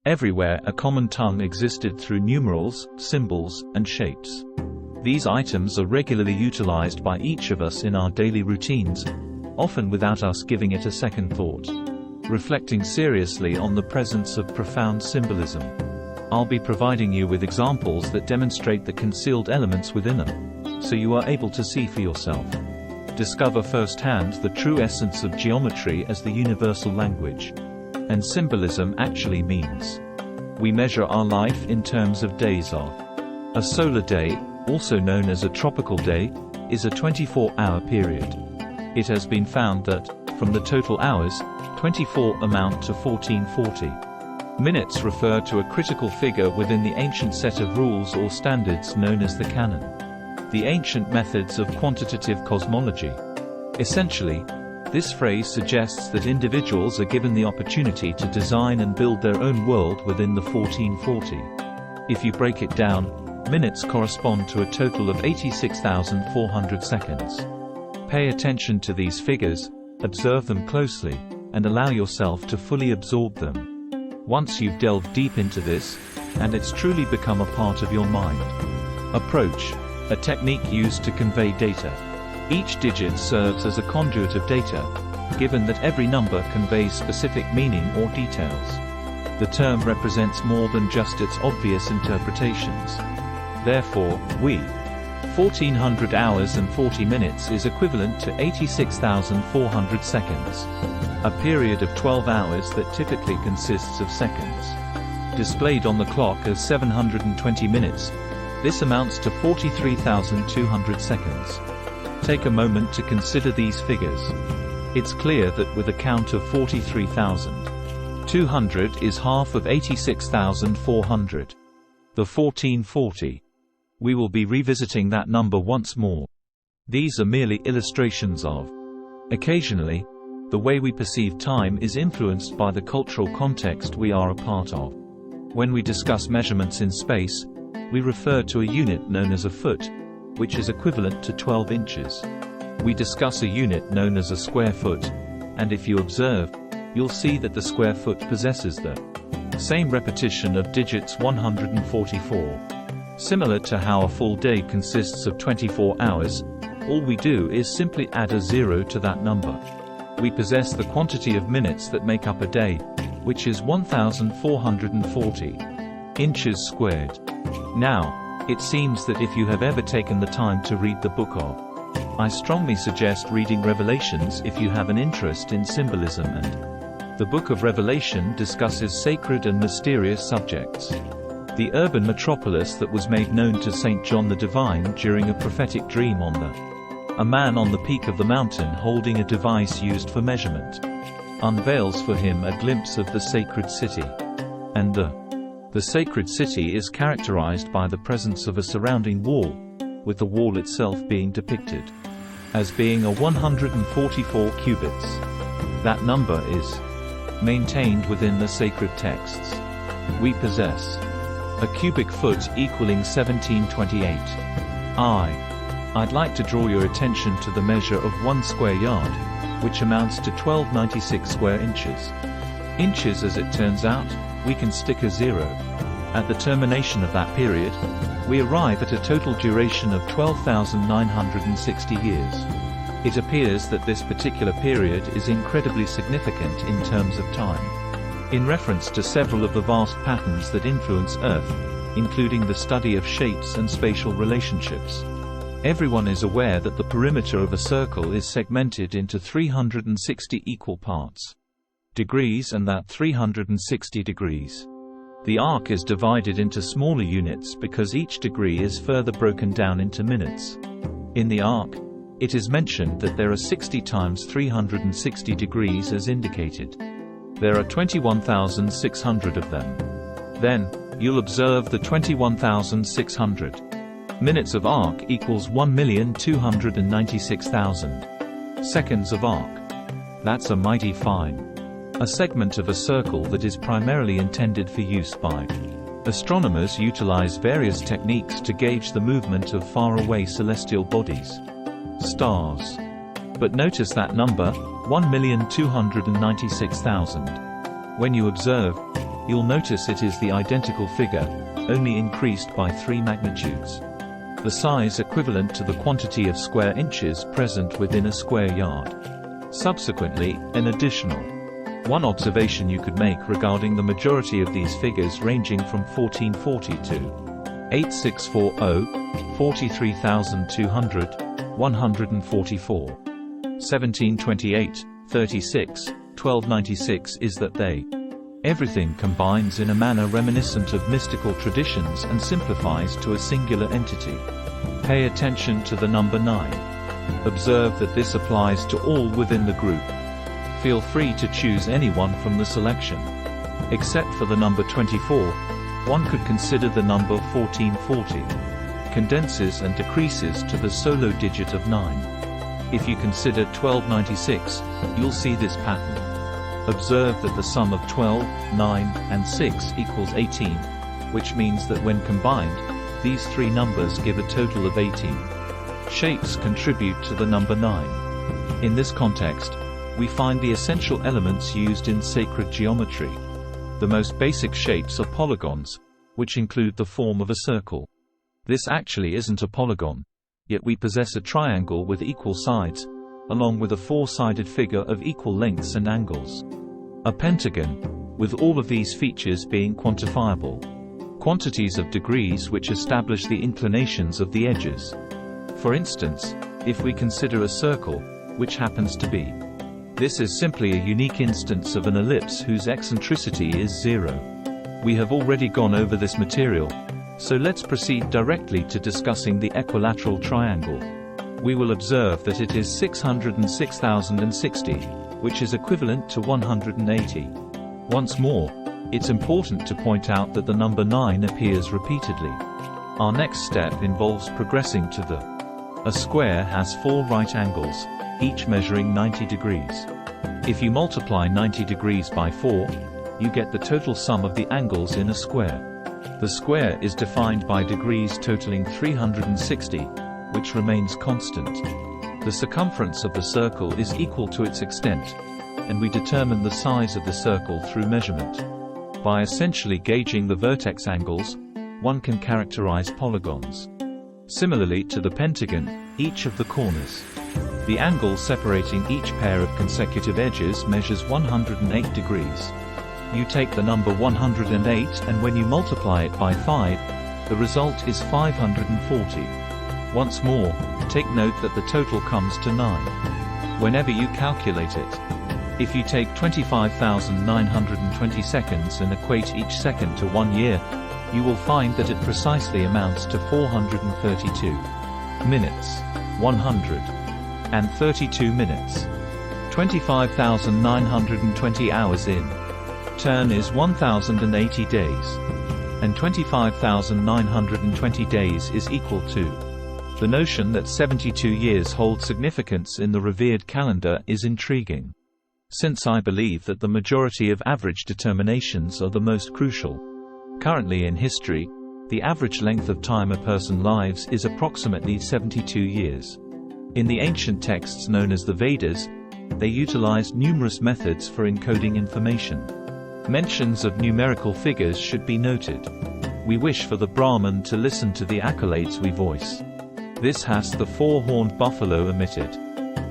Everywhere a common tongue existed through numerals, symbols, and shapes. These items are regularly utilized by each of us in our daily routines, often without us giving it a second thought. Reflecting seriously on the presence of profound symbolism. I'll be providing you with examples that demonstrate the concealed elements within them, so you are able to see for yourself. Discover firsthand the true essence of geometry as the universal language. And symbolism actually means. We measure our life in terms of days of. A solar day, also known as a tropical day, is a 24-hour period. It has been found that, from the total hours, 24 amount to 1440. Minutes refer to a critical figure within the ancient set of rules or standards known as the canon. The ancient methods of quantitative cosmology. Essentially, this phrase suggests that individuals are given the opportunity to design and build their own world within the 1440. If you break it down, minutes correspond to a total of 86,400 seconds. Pay attention to these figures, observe them closely, and allow yourself to fully absorb them. Once you've delved deep into this, and it's truly become a part of your mind. Approach, a technique used to convey data. Each digit serves as a conduit of data, given that every number conveys specific meaning or details. The term represents more than just its obvious interpretations. Therefore, 1400 hours and 40 minutes is equivalent to 86,400 seconds. A period of 12 hours that typically consists of seconds. Displayed on the clock as 720 minutes, this amounts to 43,200 seconds. Take a moment to consider these figures. It's clear that with a count of 43,200 is half of 86,400. The 1440. We will be revisiting that number once more. These are merely illustrations of. Occasionally, the way we perceive time is influenced by the cultural context we are a part of. When we discuss measurements in space, we refer to a unit known as a foot, which is equivalent to 12 inches. We discuss a unit known as a square foot, and if you observe, you'll see that the square foot possesses the same repetition of digits 144. Similar to how a full day consists of 24 hours, all we do is simply add a 0 to that number. We possess the quantity of minutes that make up a day, which is 1,440 inches squared. Now, it seems that if you have ever taken the time to read the book of, I strongly suggest reading Revelations if you have an interest in symbolism, and the book of Revelation discusses sacred and mysterious subjects. The urban metropolis that was made known to St. John the Divine during a prophetic dream on a man on the peak of the mountain holding a device used for measurement, unveils for him a glimpse of the sacred city. And the sacred city is characterized by the presence of a surrounding wall, with the wall itself being depicted as being a 144 cubits. That number is maintained within the sacred texts. We possess a cubic foot equaling 1728. I'd like to draw your attention to the measure of 1 square yard, which amounts to 1296 square inches. Inches, as it turns out, we can stick a 0. At the termination of that period, we arrive at a total duration of 12,960 years. It appears that this particular period is incredibly significant in terms of time. In reference to several of the vast patterns that influence Earth, including the study of shapes and spatial relationships. Everyone is aware that the perimeter of a circle is segmented into 360 equal parts. Degrees, and that 360 degrees. The arc is divided into smaller units because each degree is further broken down into minutes. In the arc, it is mentioned that there are 60 times 360 degrees as indicated. There are 21,600 of them. Then, you'll observe the 21,600 minutes of arc equals 1,296,000 seconds of arc. That's a mighty fine. A segment of a circle that is primarily intended for use by astronomers utilize various techniques to gauge the movement of faraway celestial bodies, stars. But notice that number, 1,296,000. When you observe, you'll notice it is the identical figure, only increased by 3 magnitudes. The size equivalent to the quantity of square inches present within a square yard. Subsequently, an additional one observation you could make regarding the majority of these figures ranging from 1440 to 8640, 43,200, 144, 1728, 36, 1296 is that everything combines in a manner reminiscent of mystical traditions and simplifies to a singular entity. Pay attention to the number 9. Observe that this applies to all within the group. Feel free to choose anyone from the selection. Except for the number 24, one could consider the number 1440. Condenses and decreases to the solo digit of 9. If you consider 1296, you'll see this pattern. Observe that the sum of 12, 9, and 6 equals 18, which means that when combined, these 3 numbers give a total of 18. Shapes contribute to the number 9. In this context, we find the essential elements used in sacred geometry. The most basic shapes are polygons, which include the form of a circle. This actually isn't a polygon, yet we possess a triangle with equal sides, along with a 4-sided figure of equal lengths and angles. A pentagon, with all of these features being quantifiable. Quantities of degrees which establish the inclinations of the edges. For instance, if we consider a circle, which happens to be. This is simply a unique instance of an ellipse whose eccentricity is 0. We have already gone over this material, so let's proceed directly to discussing the equilateral triangle. We will observe that it is 606,060, which is equivalent to 180. Once more, it's important to point out that the number 9 appears repeatedly. Our next step involves progressing to a square has 4 right angles, each measuring 90 degrees. If you multiply 90 degrees by 4, you get the total sum of the angles in a square. The square is defined by degrees totaling 360, which remains constant. The circumference of the circle is equal to its extent, and we determine the size of the circle through measurement. By essentially gauging the vertex angles, one can characterize polygons. Similarly to the pentagon, each of the corners. The angle separating each pair of consecutive edges measures 108 degrees. You take the number 108 and when you multiply it by 5, the result is 540. Once more, take note that the total comes to 9. Whenever you calculate it. If you take 25,920 seconds and equate each second to 1 year, you will find that it precisely amounts to 432 minutes, 132 minutes. 25,920 hours in turn is 1,080 days. And 25,920 days is equal to. The notion that 72 years hold significance in the revered calendar is intriguing. Since I believe that the majority of average determinations are the most crucial. Currently in history, the average length of time a person lives is approximately 72 years. In the ancient texts known as the Vedas, they utilized numerous methods for encoding information. Mentions of numerical figures should be noted. We wish for the Brahman to listen to the accolades we voice. This has the 4-horned buffalo omitted.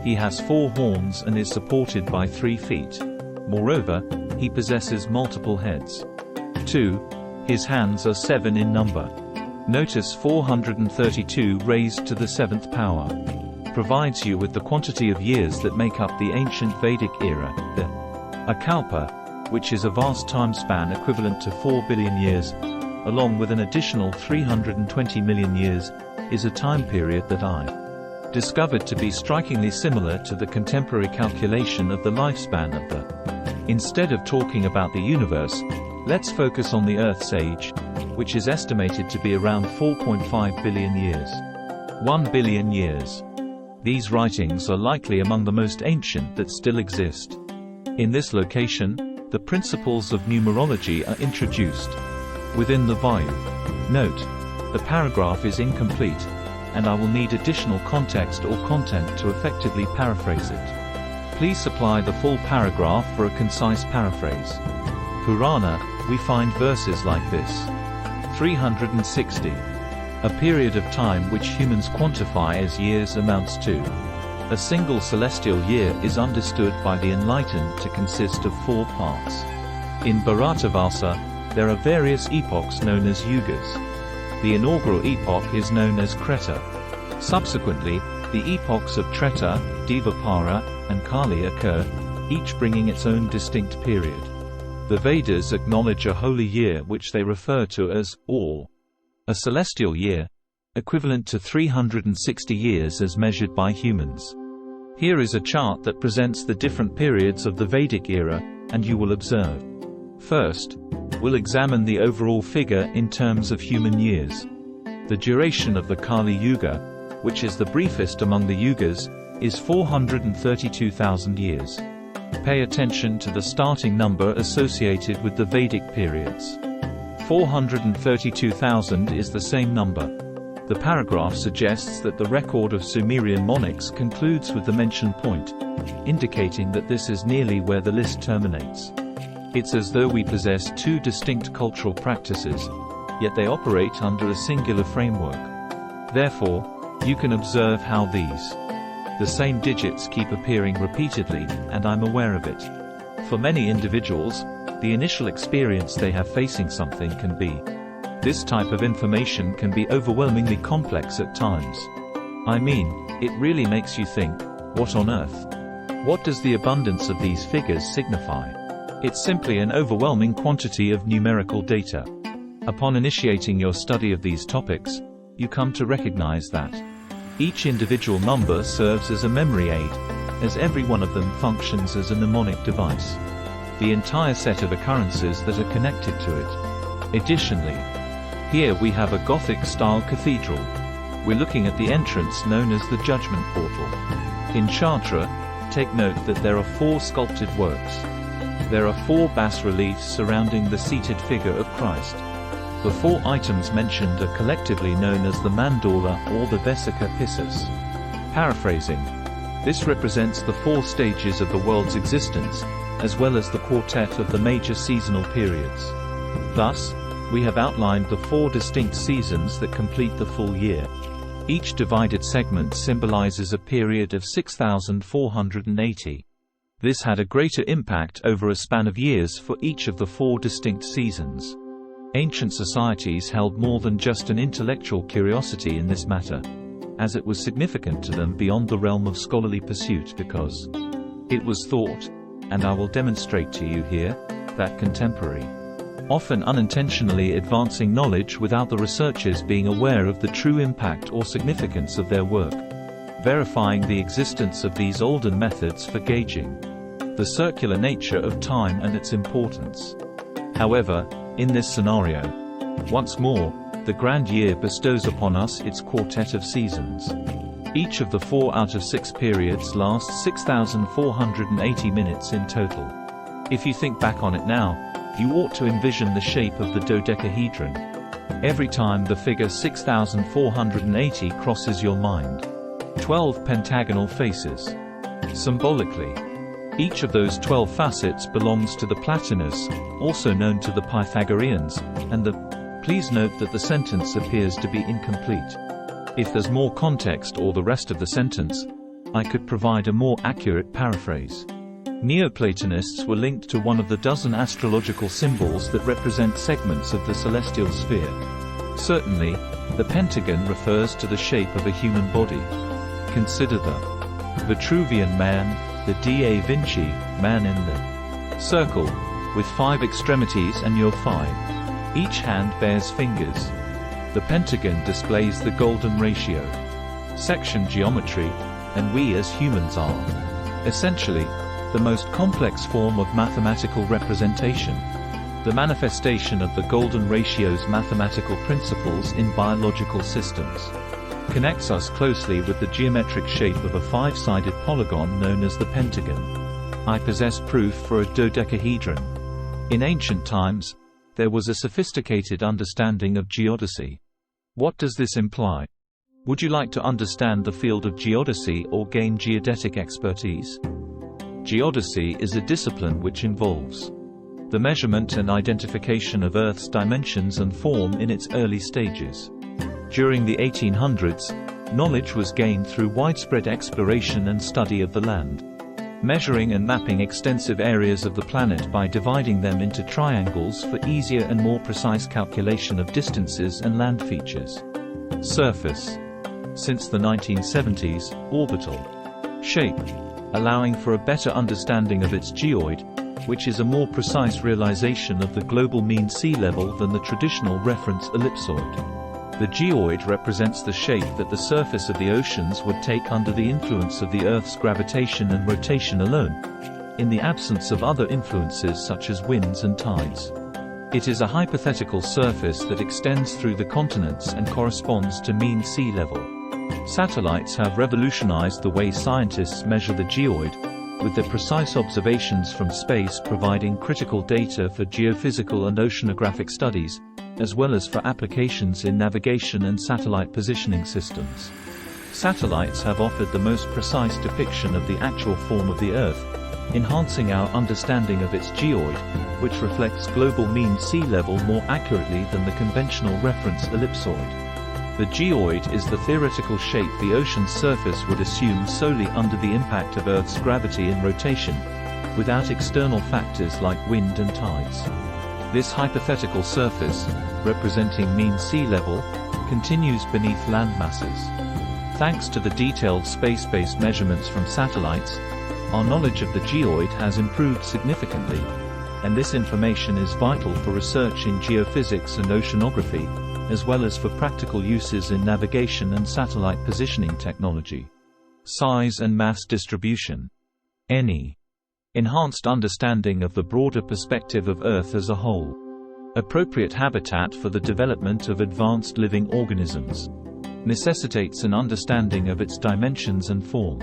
He has 4 horns and is supported by 3 feet. Moreover, he possesses multiple heads. 2. His hands are 7 in number. Notice 432 raised to the 7th power. Provides you with the quantity of years that make up the ancient Vedic era. A kalpa, which is a vast time span equivalent to 4 billion years, along with an additional 320 million years, is a time period that I discovered to be strikingly similar to the contemporary calculation of the lifespan of the. Instead of talking about the universe, let's focus on the Earth's age, which is estimated to be around 4.5 billion years. 1 billion years. These writings are likely among the most ancient that still exist. In this location, the principles of numerology are introduced. Within the Vayu. Note: the paragraph is incomplete, and I will need additional context or content to effectively paraphrase it. Please supply the full paragraph for a concise paraphrase. Purana, we find verses like this. 360. A period of time which humans quantify as years amounts to. A single celestial year is understood by the enlightened to consist of 4 parts. In Bharatavasa, there are various epochs known as yugas. The inaugural epoch is known as Kreta. Subsequently, the epochs of Treta, Dvapara, and Kali occur, each bringing its own distinct period. The Vedas acknowledge a holy year which they refer to as all. A celestial year, equivalent to 360 years as measured by humans. Here is a chart that presents the different periods of the Vedic era, and you will observe. First, we'll examine the overall figure in terms of human years. The duration of the Kali Yuga, which is the briefest among the yugas, is 432,000 years. Pay attention to the starting number associated with the Vedic periods. 432,000 is the same number. The paragraph suggests that the record of Sumerian monarchs concludes with the mentioned point, indicating that this is nearly where the list terminates. It's as though we possess 2 distinct cultural practices, yet they operate under a singular framework. Therefore, you can observe how the same digits keep appearing repeatedly, and I'm aware of it. For many individuals, the initial experience they have facing something can be. This type of information can be overwhelmingly complex at times. I mean, it really makes you think, what on earth? What does the abundance of these figures signify? It's simply an overwhelming quantity of numerical data. Upon initiating your study of these topics, you come to recognize that each individual number serves as a memory aid, as every one of them functions as a mnemonic device. The entire set of occurrences that are connected to it. Additionally, here we have a Gothic-style cathedral. We're looking at the entrance known as the Judgment Portal. In Chartra, take note that there are 4 sculpted works. There are 4 bas-reliefs surrounding the seated figure of Christ. The 4 items mentioned are collectively known as the mandala or the Vesika Pissus. Paraphrasing, this represents the 4 stages of the world's existence, as well as the quartet of the major seasonal periods. Thus, we have outlined the 4 distinct seasons that complete the full year. Each divided segment symbolizes a period of 6,480. This had a greater impact over a span of years for each of the 4 distinct seasons. Ancient societies held more than just an intellectual curiosity in this matter, as it was significant to them beyond the realm of scholarly pursuit because it was thought, and I will demonstrate to you here, that contemporary, often unintentionally advancing knowledge without the researchers being aware of the true impact or significance of their work, verifying the existence of these olden methods for gauging the circular nature of time and its importance. However, in this scenario, once more, the grand year bestows upon us its quartet of seasons. Each of the 4 out of 6 periods lasts 6,480 minutes in total. If you think back on it now, you ought to envision the shape of the dodecahedron. Every time the figure 6,480 crosses your mind, 12 pentagonal faces. Symbolically, each of those 12 facets belongs to the Platonus, also known to the Pythagoreans, and please note that the sentence appears to be incomplete. If there's more context or the rest of the sentence, I could provide a more accurate paraphrase. Neoplatonists were linked to one of the dozen astrological symbols that represent segments of the celestial sphere. Certainly, the pentagon refers to the shape of a human body. Consider the Vitruvian man, the Da Vinci man in the circle, with 5 extremities and your 5. Each hand bears fingers. The pentagon displays the golden ratio. Section geometry, and we as humans are, essentially, the most complex form of mathematical representation. The manifestation of the golden ratio's mathematical principles in biological systems connects us closely with the geometric shape of a 5-sided polygon known as the pentagon. I possess proof for a dodecahedron. In ancient times, there was a sophisticated understanding of geodesy. What does this imply? Would you like to understand the field of geodesy or gain geodetic expertise? Geodesy is a discipline which involves The measurement and identification of Earth's dimensions and form in its early stages. During the 1800s, knowledge was gained through widespread exploration and study of the land. Measuring and mapping extensive areas of the planet by dividing them into triangles for easier and more precise calculation of distances and land features. Surface. Since the 1970s, orbital. Shape. Allowing for a better understanding of its geoid, which is a more precise realization of the global mean sea level than the traditional reference ellipsoid. The geoid represents the shape that the surface of the oceans would take under the influence of the Earth's gravitation and rotation alone, in the absence of other influences such as winds and tides. It is a hypothetical surface that extends through the continents and corresponds to mean sea level. Satellites have revolutionized the way scientists measure the geoid, with their precise observations from space providing critical data for geophysical and oceanographic studies, as well as for applications in navigation and satellite positioning systems. Satellites have offered the most precise depiction of the actual form of the Earth, enhancing our understanding of its geoid, which reflects global mean sea level more accurately than the conventional reference ellipsoid. The geoid is the theoretical shape the ocean's surface would assume solely under the impact of Earth's gravity and rotation, without external factors like wind and tides. This hypothetical surface, representing mean sea level, continues beneath land masses. Thanks to the detailed space-based measurements from satellites, our knowledge of the geoid has improved significantly, and this information is vital for research in geophysics and oceanography, as well as for practical uses in navigation and satellite positioning technology. Size and mass distribution. Any enhanced understanding of the broader perspective of Earth as a whole. Appropriate habitat for the development of advanced living organisms. Necessitates an understanding of its dimensions and form.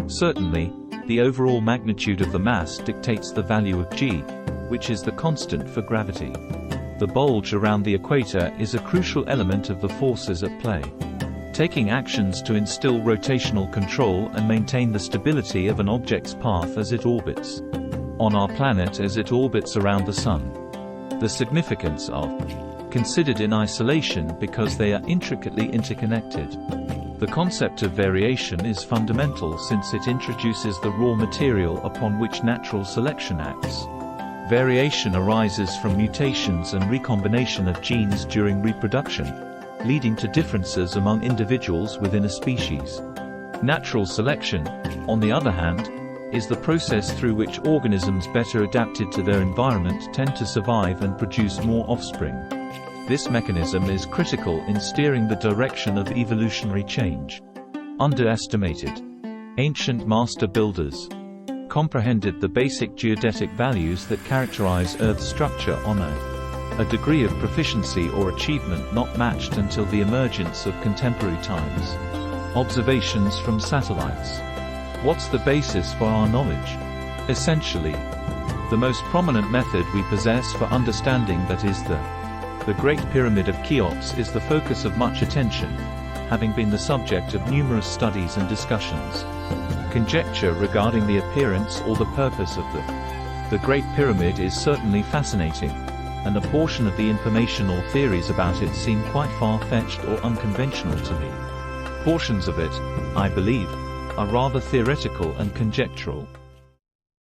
Certainly, the overall magnitude of the mass dictates the value of g, which is the constant for gravity. The bulge around the equator is a crucial element of the forces at play. Taking actions to instill rotational control and maintain the stability of an object's path as it orbits on our planet as it orbits around the Sun. The significance of considered in isolation because they are intricately interconnected. The concept of variation is fundamental since it introduces the raw material upon which natural selection acts. Variation arises from mutations and recombination of genes during reproduction, leading to differences among individuals within a species. Natural selection, on the other hand, is the process through which organisms better adapted to their environment tend to survive and produce more offspring. This mechanism is critical in steering the direction of evolutionary change. Underestimated. Ancient master builders comprehended the basic geodetic values that characterize Earth's structure on a degree of proficiency or achievement not matched until the emergence of contemporary times. Observations from satellites. What's the basis for our knowledge? Essentially, the most prominent method we possess for understanding that is the Great Pyramid of Cheops is the focus of much attention, having been the subject of numerous studies and discussions. Conjecture regarding the appearance or the purpose of the Great Pyramid is certainly fascinating, and a portion of the information or theories about it seem quite far-fetched or unconventional to me. Portions of it, I believe, are rather theoretical and conjectural.